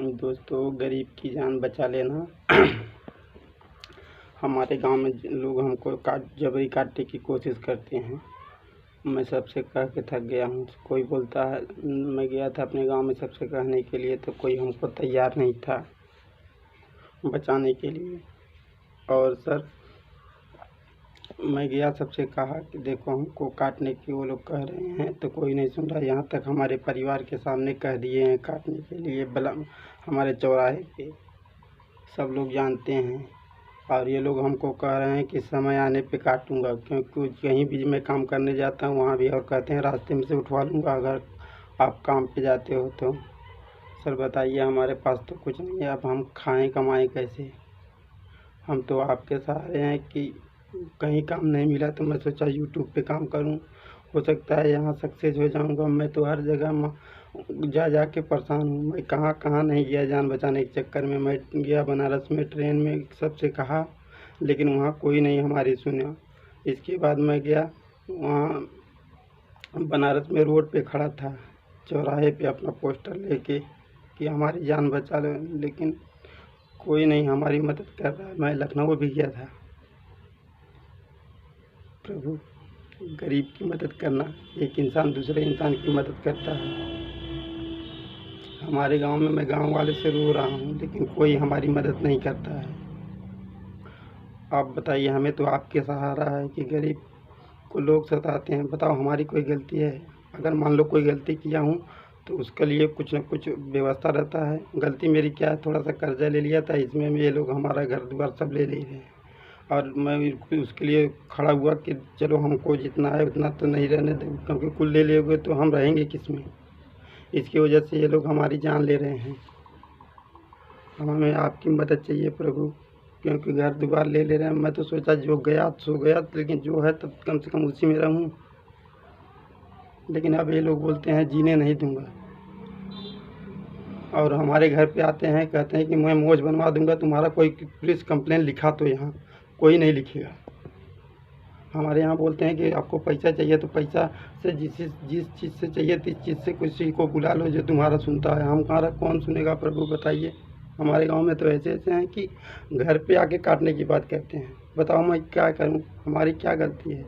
दोस्तों, गरीब की जान बचा लेना। हमारे गांव में लोग हमको जबरी काटने की कोशिश करते हैं। मैं सबसे कह के थक गया हूँ। कोई बोलता है, मैं गया था अपने गांव में सबसे कहने के लिए, तो कोई हमको तैयार नहीं था बचाने के लिए। और सर, मैं गया, सबसे कहा कि देखो हमको काटने की वो लोग कह रहे हैं, तो कोई नहीं सुन रहा। यहाँ तक हमारे परिवार के सामने कह दिए हैं काटने के लिए। हमारे चौराहे पे सब लोग जानते हैं, और ये लोग हमको कह रहे हैं कि समय आने पे काटूंगा, क्योंकि कहीं भी मैं काम करने जाता हूँ वहाँ भी, और कहते हैं रास्ते में से उठवा लूँगा अगर आप काम पे जाते हो तो। सर बताइए, हमारे पास तो कुछ नहीं है, अब हम खाएं कमाएं कैसे? हम तो आपके सहारे हैं कि कहीं काम नहीं मिला तो मैं सोचा यूट्यूब पे काम करूं, हो सकता है यहाँ सक्सेस हो जाऊंगा। मैं तो हर जगह जा जा के परेशान हूँ। मैं कहाँ कहाँ नहीं गया जान बचाने के चक्कर में। मैं गया बनारस में, ट्रेन में सबसे कहा, लेकिन वहाँ कोई नहीं हमारी सुना। इसके बाद मैं गया वहाँ बनारस में, रोड पे खड़ा था चौराहे पे अपना पोस्टर लेके कि हमारी जान बचा लो, लेकिन कोई नहीं हमारी मदद कर रहा है। मैं लखनऊ भी गया था। प्रभु, गरीब की मदद करना, एक इंसान दूसरे इंसान की मदद करता है। हमारे गांव में मैं गांव वाले से रो रहा हूं, लेकिन कोई हमारी मदद नहीं करता है। आप बताइए, हमें तो आपके सहारा है कि गरीब को लोग सताते हैं। बताओ, हमारी कोई गलती है? अगर मान लो कोई गलती किया हूँ तो उसके लिए कुछ न कुछ व्यवस्था रहता है। गलती मेरी क्या है, थोड़ा सा कर्जा ले लिया था, इसमें ये लोग हमारा घर द्वार सब ले रहे हैं। और मैं उसके लिए खड़ा हुआ कि चलो हमको जितना है उतना तो नहीं रहने दें, क्योंकि कुल ले लोगे तो हम रहेंगे किस में। इसकी वजह से ये लोग हमारी जान ले रहे हैं। हमें आपकी मदद चाहिए प्रभु, क्योंकि घर द्वार ले रहे हैं। मैं तो सोचा जो गया सो गया, लेकिन जो है तब कम से कम उसी में रहूं। लेकिन अब ये लोग बोलते हैं जीने नहीं दूंगा, और हमारे घर पे आते हैं, कहते हैं कि मैं मौज बनवा दूंगा तुम्हारा। कोई पुलिस कंप्लेन लिखा तो यहाँ कोई नहीं लिखेगा। हमारे यहाँ बोलते हैं कि आपको पैसा चाहिए तो पैसा से जिस चीज़ से चाहिए जिस चीज़ से किसी को बुला लो जो तुम्हारा सुनता है। हमारा कौन सुनेगा प्रभु, बताइए। हमारे गांव में तो ऐसे ऐसे हैं कि घर पे आके काटने की बात कहते हैं। बताओ मैं क्या करूं, हमारी क्या गलती है?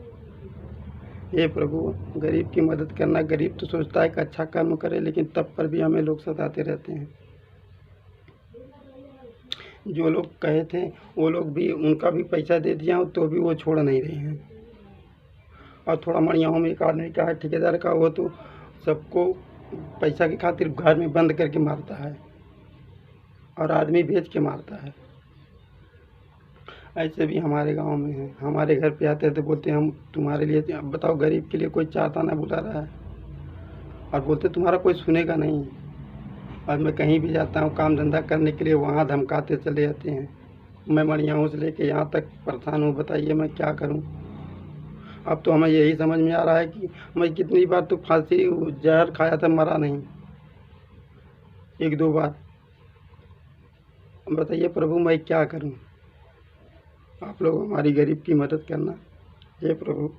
हे प्रभु, गरीब की मदद करना। गरीब तो सोचता है कि अच्छा कर्म करे, लेकिन तब पर भी हमें लोग सताते रहते हैं। जो लोग कहे थे वो लोग भी, उनका भी पैसा दे दिया तो भी वो छोड़ नहीं रहे हैं। और थोड़ा मड़ियाओं में एक आदमी का है, ठेकेदार का, वो तो सबको पैसा की खातिर घर में बंद करके मारता है और आदमी बेच के मारता है। ऐसे भी हमारे गांव में है। हमारे घर पे आते हैं तो बोलते हैं हम तुम्हारे लिए, बताओ गरीब के लिए कोई चार ताना बुला रहा है, और बोलते तुम्हारा कोई सुनेगा नहीं। और मैं कहीं भी जाता हूँ काम धंधा करने के लिए, वहाँ धमकाते चले जाते हैं। मैं मड़ियाओं से लेके यहाँ तक परेशान हूँ। बताइए मैं क्या करूँ? अब तो हमें यही समझ में आ रहा है कि मैं कितनी बार तो फांसी जहर खाया था, मरा नहीं, एक दो बार। बताइए प्रभु मैं क्या करूं? आप लोग हमारी गरीब की मदद करना। हे प्रभु,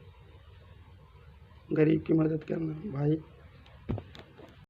गरीब की मदद करना भाई।